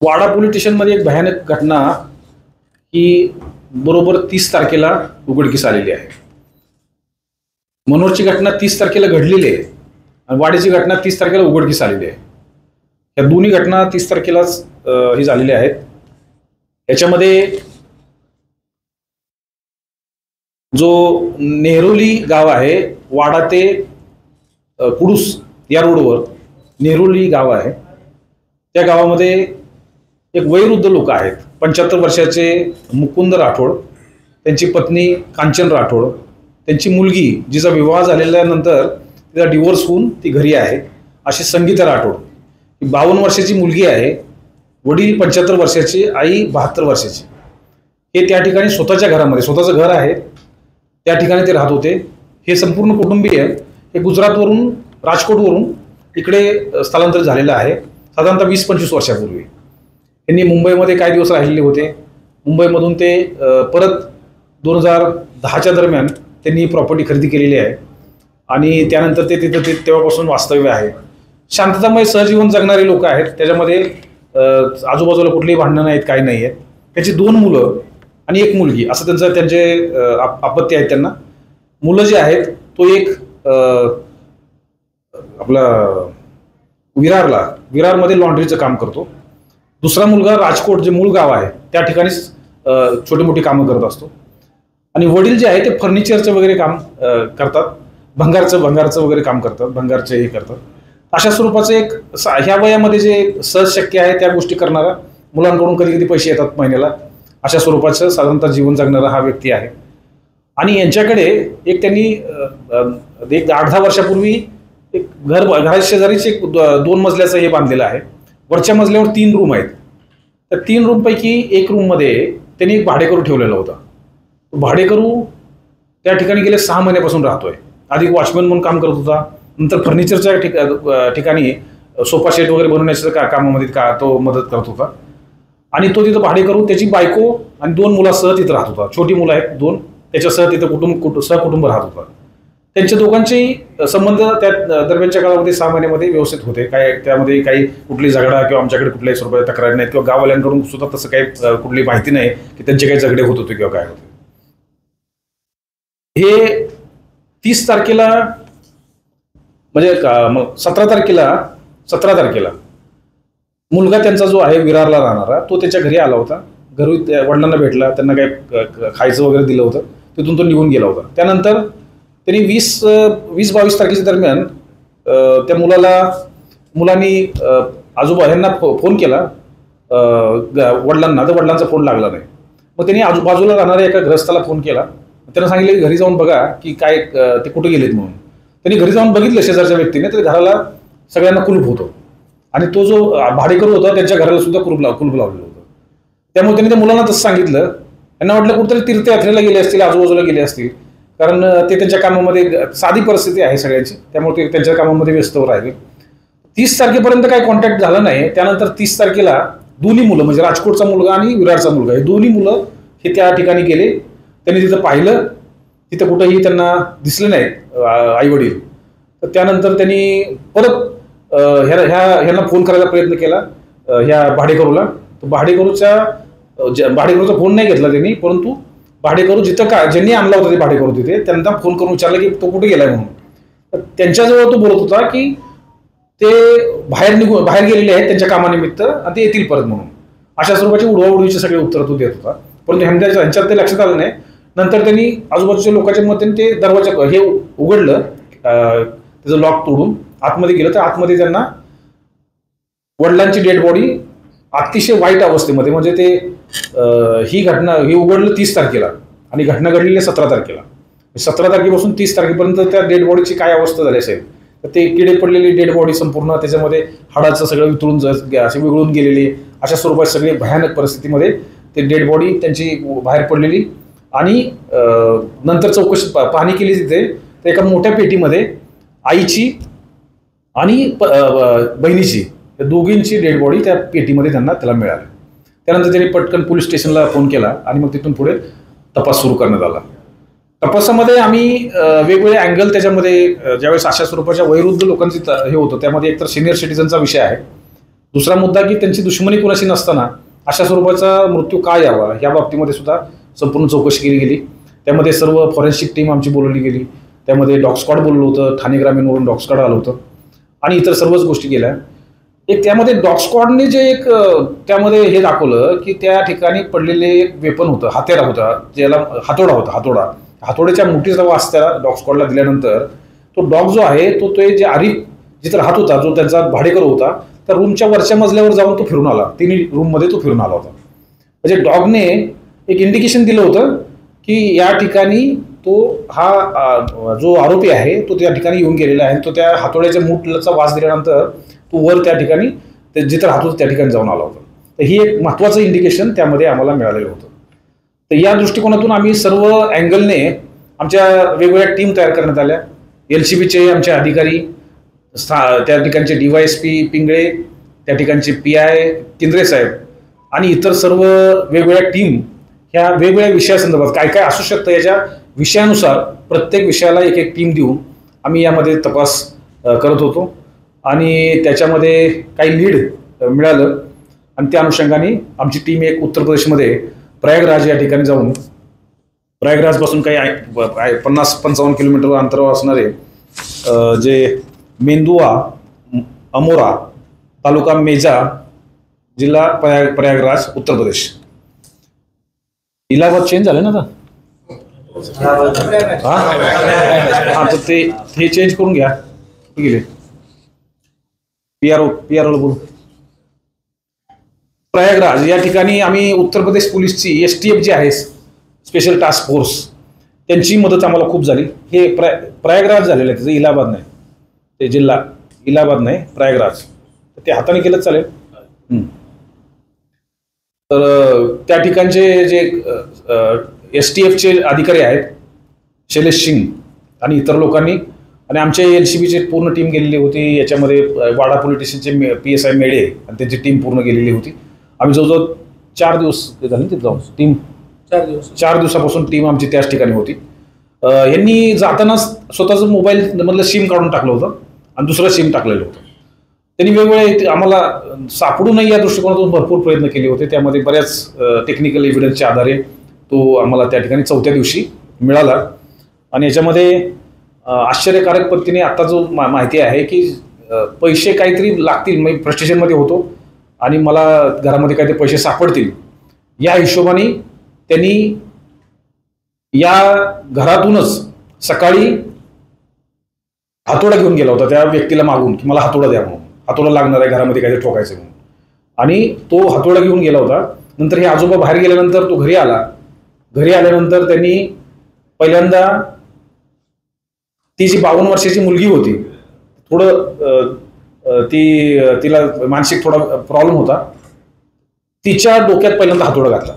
वाडा police स्टेशनमध्ये एक भयानक घटना ही बरोबर 30 तारखेला उघडकीस आलेली आहे. मनोरची घटना 30 तारखेला घडलेली आहे आणि वाड्याची घटना 30 तारखेला उघडकीस आलेली आहे. या दोन्ही घटना 30 तारखेलाच ही झालेल्या आहेत. याच्यामध्ये जो नेहरुली गाव आहे, वाडा ते कुडूस या रोडवर नेहरुली गाव आहे. त्या गावामध्ये एक वयोवृद्ध लोक आहेत. 75 वर्षाचे मुकुंद राठोड, त्यांची पत्नी कांचन राठोड, त्यांची मुलगी जिचा विवाह झालेल्यानंतर तिचा डिवोर्स होऊन ती घरी आहे अशी संगीता राठोड. ही 52 वर्षाची मुलगी आहे. वडील 75 वर्षाचे, आई 72 वर्षाची. हे त्या ठिकाणी स्वतःच्या घरामध्ये, स्वतःचं घर आहे, त्या ठिकाणी ते राहत होते. हे संपूर्ण कुटुंबीय हे गुजरातवरून, राजकोटवरून इकडे स्थलांतरित झालेलं आहे साधारणतः 20-25 वर्षापूर्वी. त्यांनी मुंबईमध्ये काही दिवस राहिलेले होते. मुंबईमधून ते परत 2010च्या दरम्यान त्यांनी प्रॉपर्टी खरेदी केलेली आहे आणि त्यानंतर ते तिथं तेव्हापासून वास्तव्य आहे. शांततामय सहजीवन जगणारे लोक आहेत. त्याच्यामध्ये आजूबाजूला कुठलीही भांडणं नाहीत, काही नाही आहेत. त्याची 2 मुलं आणि 1 मुलगी असं त्यांचे अपत्य आहेत. त्यांना मुलं जे आहेत, तो एक आपला विरारमध्ये लॉन्ड्रीचं काम करतो. दुसरा मुलगा राजकोट, जे मूळ गाव आहे, त्या ठिकाणीच छोटी मोठी कामं करत असतो. आणि वडील जे आहे ते फर्निचरचं वगैरे काम करतात, भंगारचं वगैरे काम करतात, भंगारचे हे करतात. अशा स्वरूपाचं एक ह्या वयामध्ये जे सहज शक्य आहे त्या गोष्टी करणारा, मुलांकडून कधी कधी पैसे येतात महिन्याला, अशा स्वरूपाचं साधारणतः जीवन जगणारा हा व्यक्ती आहे. आणि यांच्याकडे एक त्यांनी एक 8-10 वर्षापूर्वी एक घराच्या शेजारीच एक 2 मजल्याचं हे बांधलेलं आहे. वरच्या मजल्यावर 3 रूम आहेत. त्या 3 रूमपैकी 1 रूममध्ये त्यांनी एक भाडेकरू ठेवलेला होता. भाडेकरू त्या ठिकाणी गेले 6 महिन्यापासून राहतोय. आधी वॉचमॅन म्हणून काम करत होता, नंतर फर्निचरच्या ठिकाणी सोफा सेट वगैरे बनवण्याच्या कामामध्ये तो मदत करत होता. आणि तो तिथं भाडेकरू, त्याची बायको आणि 2 मुलासह तिथं राहत होता. छोटी मुलं आहेत 2, त्याच्यासह तिथं सहकुटुंब राहत होता. त्यांच्या दोघांचेही संबंध त्या दरम्यानच्या काळामध्ये 6 महिन्यामध्ये व्यवस्थित होते. काय त्यामध्ये काही कुठली झगडा किंवा आमच्याकडे कुठल्याही स्वरूपाच्या तक्रारी नाहीत किंवा गाववाल्यांकडून सुद्धा तसं काही कुठली माहिती नाही की त्यांचे काही झगडे होत होते किंवा काय होते. हे 30 तारखेला म्हणजे 17 तारखेला मुलगा त्यांचा जो आहे विरारला राहणारा, तो त्याच्या घरी आला होता. घरी वडिलांना भेटला, त्यांना काही खायचं वगैरे दिलं होतं. तिथून तो निघून गेला होता. त्यानंतर त्यांनी 20-22 तारखेच्या दरम्यान त्या मुलांनी आजोबा यांना फोन केला वडिलांना, तर वडिलांचा फोन लागला नाही. मग त्यांनी आजूबाजूला राहणाऱ्या एका गृहस्थाला फोन केला. त्यांना सांगितलं की घरी जाऊन बघा की काय ते कुठे गेलेत म्हणून. त्यांनी घरी जाऊन बघितलं शेजारच्या व्यक्तीने, तर घराला सगळ्यांना कुलूप होतं आणि तो जो भाडेकरू होता त्यांच्या घराला सुद्धा कुलूप लावलेलं होतं. त्यामुळे त्यांनी त्या मुलांना तसं सांगितलं. त्यांना वाटलं कुठेतरी तीर्थयात्रेला गेले असतील, आजूबाजूला गेले असतील, कारण ते त्यांच्या कामामध्ये साधी परिस्थिती आहे सगळ्यांची, त्यामुळे ते त्यांच्या कामामध्ये व्यस्त राहिले. 30 तारखेपर्यंत काही कॉन्टॅक्ट झाला नाही. त्यानंतर 30 तारखेला दोन्ही मुलं, म्हणजे राजकोटचा मुलगा आणि विरारचा मुलगा, हे दोन्ही मुलं हे त्या ठिकाणी गेले. त्यांनी तिथं पाहिलं, तिथं कुठंही त्यांना दिसले नाहीत आई वडील. तर त्यानंतर त्यांनी परत ह्यांना फोन करायचा प्रयत्न केला ह्या भाडेकरूला. तर भाडेकरूचा फोन नाही घेतला त्यांनी, परंतु भाडेकरू ज्यांनी आणला होता ते भाडेकरू तिथे, त्यांना फोन करून विचारलं की तो कुठे गेलाय म्हणून. तर त्यांच्याजवळ तो बोलत होता की ते बाहेर गेलेले आहेत त्यांच्या कामानिमित्त आणि ते येतील परत म्हणून. अशा स्वरूपाची उडवाउडवीचे सगळे उत्तर तो देत होता. परंतु ह्यांच्यात ते लक्षात आलं नाही. नंतर त्यांनी आजूबाजूच्या लोकांच्या मते ते दरवाजा हे उघडलं, त्याचं लॉक तोडून आतमध्ये गेलं. तर आतमध्ये त्यांना वडिलांची डेड बॉडी अतिशय वाईट अवस्थेमध्ये, म्हणजे ते ही उघडलं 30 तारखेला आणि घटना घडलेली आहे 17 तारखेला. 17 तारखेपासून 30 तारखेपर्यंत त्या डेड बॉडीची काय अवस्था झाली असेल, तर ते किडे पडलेली डेड बॉडी संपूर्ण, त्याच्यामध्ये हाडाचं सगळं वितळून असे विघळून गेलेली अशा स्वरूपात सगळी भयानक परिस्थितीमध्ये ते डेड बॉडी त्यांची बाहेर पडलेली. आणि नंतर चौकशी पाहणी केली तिथे, तर एका मोठ्या पेटीमध्ये आईची आणि बहिणीची, त्या दोघींची डेड बॉडी त्या पेटीमध्ये त्याला मिळाली. त्यानंतर त्यांनी पटकन पोलीस स्टेशनला फोन केला आणि मग तिथून पुढे तपास सुरू करण्यात आला. तपासामध्ये आम्ही वेगवेगळे अँगल त्याच्यामध्ये ज्यावेळेस अशा स्वरूपाच्या वयोवृद्ध लोकांची हे होतं, त्यामध्ये एकतर सिनियर सिटीजनचा विषय आहे, दुसरा मुद्दा की त्यांची दुश्मनी कुणाशी नसताना अशा स्वरूपाचा मृत्यू का यावा या बाबतीमध्ये सुद्धा संपूर्ण चौकशी केली गेली. त्यामध्ये सर्व फॉरेन्सिक टीम आमची बोलवली गेली. त्यामध्ये डॉग स्क्वॉड बोललं होतं, ठाणे ग्रामीणवरून डॉग स्क्वॉड आलं होतं आणि इतर सर्वच गोष्टी केल्या. एक त्यामध्ये डॉग स्क्वॉडने जे एक त्यामध्ये हे दाखवलं की त्या ठिकाणी पडलेले एक वेपन होतं, हत्यार होता, ज्याला हातोडा होता. हातोड्याच्या मुठीचा वास त्या डॉग स्क्वॉडला दिल्यानंतर तो डॉग जो आहे तो जे आरिफ जिथं राहत होता, जो त्यांचा भाडेकरू होता, त्या रूमच्या वरच्या मजल्यावर जाऊन तो फिरून आला. तिन्ही रूममध्ये तो फिरून आला होता. म्हणजे डॉगने एक इंडिकेशन दिलं होतं की या ठिकाणी तो हा जो आरोपी आहे तो त्या ठिकाणी येऊन गेलेला आहे. तो त्या हातोड्याच्या मूठचा वास दिल्यानंतर तो वर त्या ठिकाणी जिथं राहत होतं त्या ठिकाणी जाऊन आला होता. तर ही एक महत्त्वाचं इंडिकेशन त्यामध्ये आम्हाला मिळालेलं होतं. तर या दृष्टिकोनातून आम्ही सर्व अँगलने आमच्या वेगवेगळ्या टीम तयार करण्यात आल्या. LCBचे आमचे अधिकारी, त्या ठिकाणचे DYSP पिंगळे, त्या ठिकाणचे PI किंद्रे साहेब आणि इतर सर्व वेगवेगळ्या टीम ह्या वेगवेगळ्या विषयासंदर्भात काय काय असू शकतं याच्या विषयानुसार प्रत्येक विषयाला एक एक टीम देऊन आम्ही यामध्ये तपास करत होतो आणि त्याच्यामध्ये काही लीड मिळालं आणि त्या अनुषंगाने आमची टीम एक उत्तर प्रदेशमध्ये प्रयागराज या ठिकाणी जाऊन प्रयागराजपासून काही 50-55 किलोमीटर अंतरावर असणारे जे मेंदुआ अमोरा तालुका मेजा जिल्हा प्रयागराज उत्तर प्रदेश. इलाहाबाद चेंज झालं ना आता हा तर ते चेंज करून घ्या. गेले PRO बोलू. प्रयागराज या ठिकाणी आम्ही उत्तर प्रदेश पोलीसची STF जी आहे स्पेशल टास्क फोर्स त्यांची मदत आम्हाला खूप झाली. हे प्रयागराज झालेलं आहे, त्याचं इलाहाबाद नाही, ते जिल्हा इलाहाबाद नाही प्रयागराज. ते हाताने केलं चालेल. तर त्या ठिकाणचे जे STFचे अधिकारी आहेत शैलेश सिंग आणि इतर लोकांनी आणि आमच्या LCBची पूर्ण टीम गेलेली होती. याच्यामध्ये वाडा पोलीस स्टेशनचे PSI मेडे आणि त्यांची टीम पूर्ण गेलेली होती. आम्ही जवळजवळ 4 दिवस झाले तिथे जाऊन टीम 4 दिवसापासून टीम आमची त्याच ठिकाणी होती. यांनी जाताना स्वतःचं मोबाईल मधलं सिम काढून टाकलं होतं आणि दुसरं सिम टाकलेलं होतं. त्यांनी वेगवेगळे आम्हाला सापडू नये या दृष्टिकोनातून भरपूर प्रयत्न केले होते. त्यामध्ये बऱ्याच टेक्निकल एव्हिडन्सच्या आधारे तो आम्हाला त्या ठिकाणी 4थ्या दिवशी मिळाला. आणि याच्यामध्ये आश्चर्यकारक पद्धतीने आता जो माहिती आहे की पैसे काहीतरी लागतील, मी फ्रस्ट्रेशनमध्ये होतो आणि मला घरामध्ये काहीतरी पैसे सापडतील या हिशोबाने त्यांनी या घरातूनच सकाळी हातोडा घेऊन गेला होता त्या व्यक्तीला मागून की मला हातोडा द्या म्हणून, हातोडा लागणार आहे घरामध्ये काहीतरी ठोकायचं म्हणून. आणि तो हातोडा घेऊन गेला होता. नंतर हे आजोबा बाहेर गेल्यानंतर तो घरी आला. घरी आल्यानंतर त्यांनी पहिल्यांदा ती जी 52 वर्षाची मुलगी होती, थोडं तिला मानसिक थोडा प्रॉब्लेम होता, तिच्या डोक्यात पहिल्यांदा हातोडा घातला.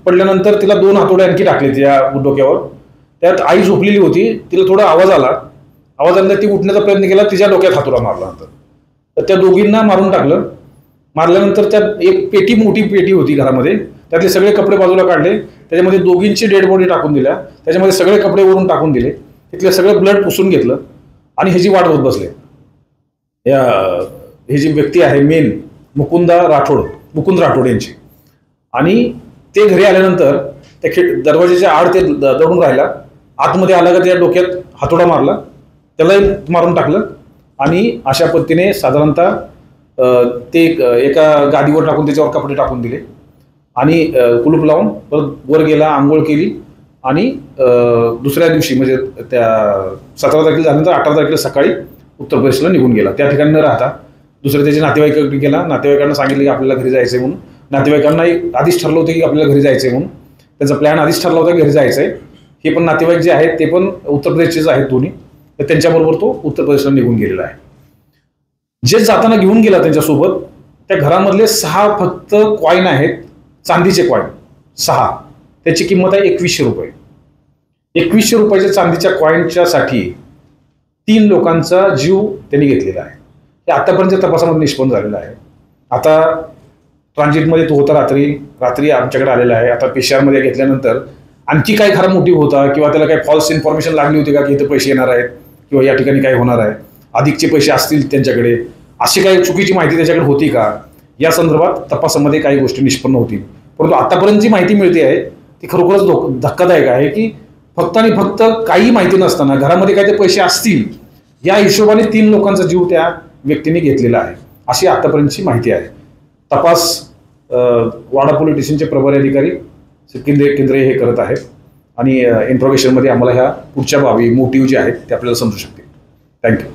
पडल्यानंतर तिला 2 हातोडे आणखी टाकले त्या डोक्यावर. त्यात आई झोपलेली होती, तिला थोडा आवाज आल्यानंतर ती उठण्याचा प्रयत्न केला, तिच्या डोक्यात हातोडा मारला. नंतर तर त्या दोघींना मारून टाकलं. मारल्यानंतर त्यात एक पेटी, मोठी पेटी होती घरामध्ये, त्यातले सगळे कपडे बाजूला काढले, त्याच्यामध्ये दोघींची डेड बॉडी टाकून दिल्या, त्याच्यामध्ये सगळे कपडे वरून टाकून दिले, तिथले सगळं ब्लड पुसून घेतलं आणि ह्याची वाट होत बसले. हे जी व्यक्ती आहे मेन मुकुंद राठोड यांची. आणि ते घरी आल्यानंतर त्या दरवाजाच्या आड ते दडून राहिला. आतमध्ये आला का त्या डोक्यात हातोडा मारला, त्यालाही मारून टाकलं. आणि अशा पद्धतीने साधारणतः ते एका गादीवर टाकून त्याच्यावर कपडे टाकून दिले आणि कुलूप लावून परत वर गेला, आंघोळ केली आणि दुसऱ्या दिवशी म्हणजे त्या 17 तारखेला झाल्यानंतर 18 तारखेला सकाळी उत्तर प्रदेशला निघून गेला. त्या ठिकाणी न राहता दुसऱ्या त्याच्या नातेवाईकांकडे गेला. नातेवाईकांना सांगितलं की आपल्याला घरी जायचंय म्हणून. नातेवाईकांनाही आधीच ठरलं होतं की आपल्याला घरी जायचंय म्हणून, त्यांचा प्लॅन आधीच ठरला होता घरी जायचंय. हे पण नातेवाईक जे आहेत ते पण उत्तर प्रदेशचेच आहेत दोन्ही, तर त्यांच्याबरोबर तो उत्तर प्रदेशला निघून गेलेला आहे. जे जाताना घेऊन गेला त्यांच्यासोबत त्या घरामधले 6 फक्त कॉईन आहेत, चांदीचे कॉईन 6. त्याची किंमत आहे 2100 रुपये. 2100 रुपयाच्या चांदीच्या कॉईनच्या साठी 3 लोकांचा जीव त्यांनी घेतलेला आहे. हे आतापर्यंत तपासामध्ये निष्पन्न झालेलं आहे. आता ट्रान्झिटमध्ये तो होता, रात्री आमच्याकडे आलेला आहे. आता PCR घेतल्यानंतर आणखी काय खरा मोटिव्ह होता किंवा त्याला काही फॉल्स इन्फॉर्मेशन लागली होती का की इथे पैसे येणार आहेत किंवा या ठिकाणी काय होणार आहे, अधिकचे पैसे असतील त्यांच्याकडे, अशी काही चुकीची माहिती त्याच्याकडे होती का, या संदर्भात तपासामध्ये काही गोष्टी निष्पन्न होतील. परंतु आतापर्यंत जी माहिती मिळते आहे ती खरोखरच धक्कादायक आहे की फक्त आणि फक्त काही माहिती नसताना घरामध्ये काही ते पैसे असतील या हिशोबाने 3 लोकांचा जीव त्या व्यक्तीने घेतलेला आहे, अशी आतापर्यंतची माहिती आहे. तपास वाडा पोलीस स्टेशनचे प्रभारी अधिकारी केंद्रे हे करत आहेत आणि इंट्रोगेशनमध्ये आम्हाला ह्या पुढच्या बाबी मोटिव्ह जे आहेत ते आपल्याला समजू शकतील. थँक्यू.